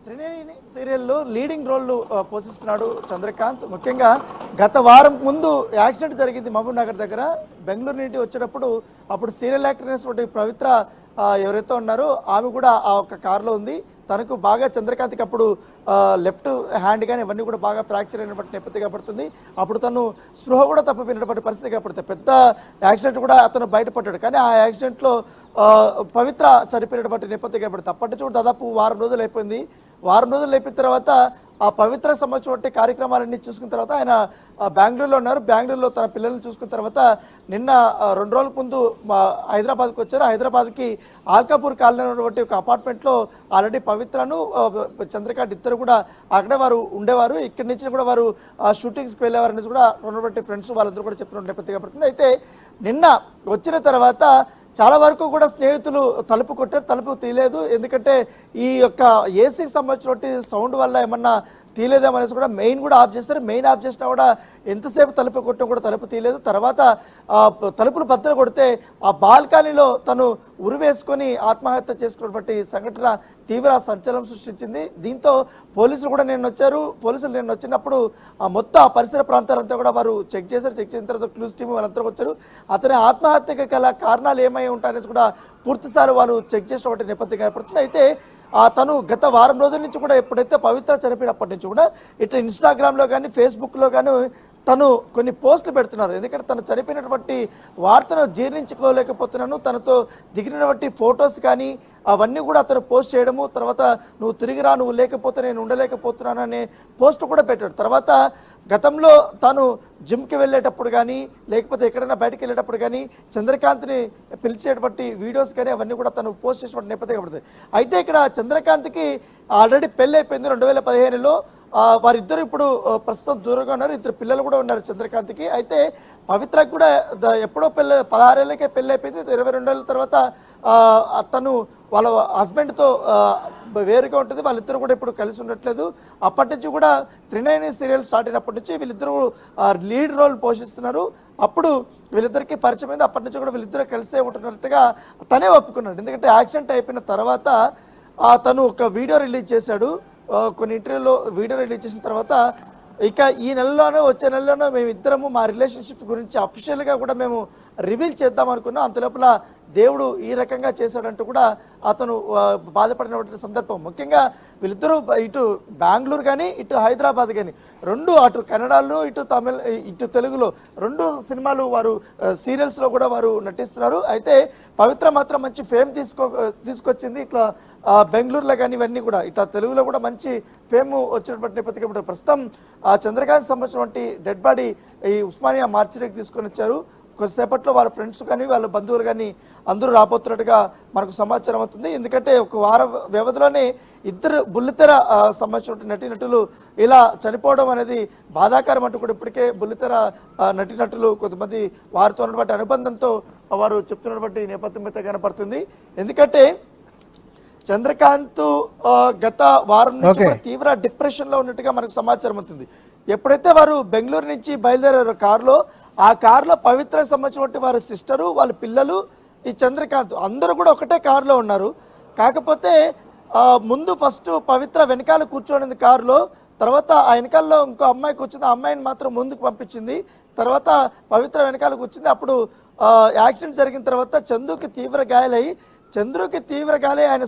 త్రినేని సీరియల్లో leading role పోషిస్తున్నాడు Chandrakant. ముఖ్యంగా గత వారం ముందు యాక్సిడెంట్ జరిగింది మహబూబ్ నగర్ దగ్గర. బెంగళూరు నుండి వచ్చేటప్పుడు అప్పుడు సీరియల్ యాక్టర్ అయినటువంటి పవిత్ర ఎవరైతే ఉన్నారో ఆమె కూడా ఆ ఒక కారులో ఉంది. తనకు బాగా చంద్రకాంత్కి అప్పుడు లెఫ్ట్ హ్యాండ్ కానీ ఇవన్నీ కూడా బాగా ఫ్రాక్చర్ అయినటువంటి నేపథ్యం కనబడుతుంది. అప్పుడు తను స్పృహ కూడా తప్పిపోయినటువంటి పరిస్థితి కనబడుతుంది. పెద్ద యాక్సిడెంట్ కూడా అతను బయటపడ్డాడు. కానీ ఆ యాక్సిడెంట్లో పవిత్ర చనిపోయినటువంటి నేపథ్యం కనబడుతుంది. అప్పటి నుంచి కూడా దాదాపు వారం రోజులు అయిపోయింది. వారం రోజులు అయిపోయిన తర్వాత ఆ పవిత్ర సంబంధించిన కార్యక్రమాలన్నీ చూసుకున్న తర్వాత ఆయన బెంగళూరులో ఉన్నారు. బెంగళూరులో తన పిల్లల్ని చూసుకున్న తర్వాత నిన్న 2 రోజుల ముందు హైదరాబాద్కి వచ్చారు. హైదరాబాద్కి ఆల్కాపూర్ కాలనీ ఉన్నటువంటి ఒక అపార్ట్మెంట్లో ఆల్రెడీ పవిత్రను చంద్రకాంత్ ఇద్దరు కూడా అక్కడే వారు ఉండేవారు. ఇక్కడి నుంచి కూడా వారు షూటింగ్స్కి వెళ్ళేవారు అనేసి కూడా ఉన్నటువంటి ఫ్రెండ్స్ వాళ్ళందరూ కూడా చెప్పిన నేపథ్యం పడుతుంది. అయితే నిన్న వచ్చిన తర్వాత చాలా వరకు కూడా స్నేహితులు తలుపు కొట్టారు, తలుపు తీయలేదు. ఎందుకంటే ఈ యొక్క ఏసీకి సంబంధించినటువంటి సౌండ్ వల్ల ఏమన్నా తీయలేదేమనేసి కూడా మెయిన్ కూడా ఆఫ్ చేస్తారు. మెయిన్ ఆఫ్ చేసినా కూడా ఎంతసేపు తలుపు కొట్టినా కూడా తలుపు తీయలేదు. తర్వాత తలుపులు బద్దలు కొడితే ఆ బాల్కనీలో తను ఉరివేసుకొని ఆత్మహత్య చేసుకున్నటువంటి సంఘటన తీవ్ర సంచలనం సృష్టించింది. దీంతో పోలీసులు కూడా నిన్న వచ్చారు. పోలీసులు నిన్న వచ్చినప్పుడు మొత్తం ఆ పరిసర ప్రాంతాలంతా కూడా వారు చెక్ చేశారు. చెక్ చేసిన తర్వాత క్లూస్ టీమ్ వాళ్ళంతా వచ్చారు. అతని ఆత్మహత్యకి గల కారణాలు ఏమై ఉంటాయనేసి కూడా పూర్తిసారి వాళ్ళు చెక్ చేసినటువంటి నేపథ్యం ఏర్పడుతుంది. అయితే తను గత వారం రోజుల నుంచి కూడా ఎప్పుడైతే పవిత్ర చనిపోయినప్పటి నుంచి కూడా ఇట్లా ఇన్స్టాగ్రామ్లో కానీ ఫేస్బుక్లో కానీ తను కొన్ని పోస్టులు పెడుతున్నారు. ఎందుకంటే తను చనిపోయినటువంటి వార్తను జీర్ణించుకోలేకపోతున్నాను, తనతో దిగినటువంటి ఫొటోస్ కానీ అవన్నీ కూడా అతను పోస్ట్ చేయడము, తర్వాత నువ్వు తిరిగిరా, నువ్వు లేకపోతే నేను ఉండలేకపోతున్నాను అనే పోస్ట్ కూడా పెట్టాడు. తర్వాత గతంలో తాను జిమ్కి వెళ్ళేటప్పుడు కానీ లేకపోతే ఎక్కడైనా బయటకు వెళ్ళేటప్పుడు కానీ చంద్రకాంత్ని పిలిచేటువంటి వీడియోస్ కానీ అవన్నీ కూడా తను పోస్ట్ చేసినటువంటి నేపథ్యం పడుతుంది. అయితే ఇక్కడ చంద్రకాంత్కి ఆల్రెడీ పెళ్ళి అయిపోయింది 2015లో. వారిద్దరు ఇప్పుడు ప్రస్తుతం దూరంగా ఉన్నారు. 2 పిల్లలు కూడా ఉన్నారు చంద్రకాంత్కి. అయితే పవిత్రకు కూడా ఎప్పుడో 16 ఏళ్ళకే పెళ్ళి అయిపోయింది. 22 ఏళ్ళ తర్వాత తను వాళ్ళ హస్బెండ్తో వేరుగా ఉంటుంది. వాళ్ళిద్దరు కూడా ఇప్పుడు కలిసి ఉండట్లేదు. అప్పటి నుంచి కూడా త్రినేని సీరియల్ స్టార్ట్ అయినప్పటి నుంచి వీళ్ళిద్దరూ లీడ్ రోల్ పోషిస్తున్నారు. అప్పుడు వీళ్ళిద్దరికి పరిచయం అయింది. అప్పటి నుంచి కూడా వీళ్ళిద్దరూ కలిసే ఉంటున్నట్టుగా తనే ఒప్పుకున్నాడు. ఎందుకంటే యాక్సిడెంట్ అయిపోయిన తర్వాత తను ఒక వీడియో రిలీజ్ చేశాడు. కొన్ని ఇంటర్వ్యూలో వీడియో రిలీజ్ చేసిన తర్వాత ఇక ఈ నెలలోనో వచ్చే నెలలోనో మేమిద్దరము మా రిలేషన్షిప్ గురించి అఫీషియల్గా కూడా మేము రివీల్ చేద్దాం అనుకున్నాం. అంతలోపల దేవుడు ఈ రకంగా చేశాడంటూ కూడా అతను బాధపడినటువంటి సందర్భం. ముఖ్యంగా వీళ్ళిద్దరూ ఇటు బెంగళూరు కానీ ఇటు హైదరాబాద్ కానీ రెండు, అటు కన్నడలో ఇటు తమిళ ఇటు తెలుగులో 2 సినిమాలు వారు సీరియల్స్లో కూడా వారు నటిస్తున్నారు. అయితే పవిత్ర మాత్రం మంచి ఫేమ్ తీసుకొచ్చింది. ఇట్లా బెంగళూరులో కానీ ఇవన్నీ కూడా ఇట్లా తెలుగులో కూడా మంచి ఫేమ్ వచ్చినటువంటి నేపథ్యం. ప్రస్తుతం చంద్రకాంత్ సంబంధించినటువంటి డెడ్ బాడీ ఈ ఉస్మానియా మార్చిలోకి తీసుకొని వచ్చారు. కొద్దిసేపట్లో వాళ్ళ ఫ్రెండ్స్ కానీ వాళ్ళ బంధువులు కానీ అందరూ రాబోతున్నట్టుగా మనకు సమాచారం అవుతుంది. ఎందుకంటే ఒక వార వ్యవధిలోనే 2 బుల్లితెర సంబంధించిన నటీనటులు ఇలా చనిపోవడం అనేది బాధాకరం అంటూ కూడా ఇప్పటికే బుల్లితెర నటీనటులు కొంతమంది వారితో ఉన్నటువంటి అనుబంధంతో వారు చెప్తున్నటువంటి నేపథ్యం అయితే కనపడుతుంది. ఎందుకంటే చంద్రకాంత్ గత వారం నుంచి తీవ్ర డిప్రెషన్ లో ఉన్నట్టుగా మనకు సమాచారం అవుతుంది. ఎప్పుడైతే వారు బెంగళూరు నుంచి బయలుదేరారు కారులో, ఆ కారులో పవిత్రకు సంబంధించిన వారి సిస్టరు, వాళ్ళ పిల్లలు, ఈ చంద్రకాంత్ అందరూ కూడా ఒకటే కారులో ఉన్నారు. కాకపోతే ముందు ఫస్ట్ పవిత్ర వెనకాల కూర్చోనింది కారులో. తర్వాత ఆ వెనకాలలో ఇంకో అమ్మాయి కూర్చుంది. ఆ అమ్మాయిని మాత్రం ముందుకు పంపించింది. తర్వాత పవిత్ర వెనకాల కూర్చుంది. అప్పుడు యాక్సిడెంట్ జరిగిన తర్వాత చంద్రుకి తీవ్ర గాయాలై ఆయన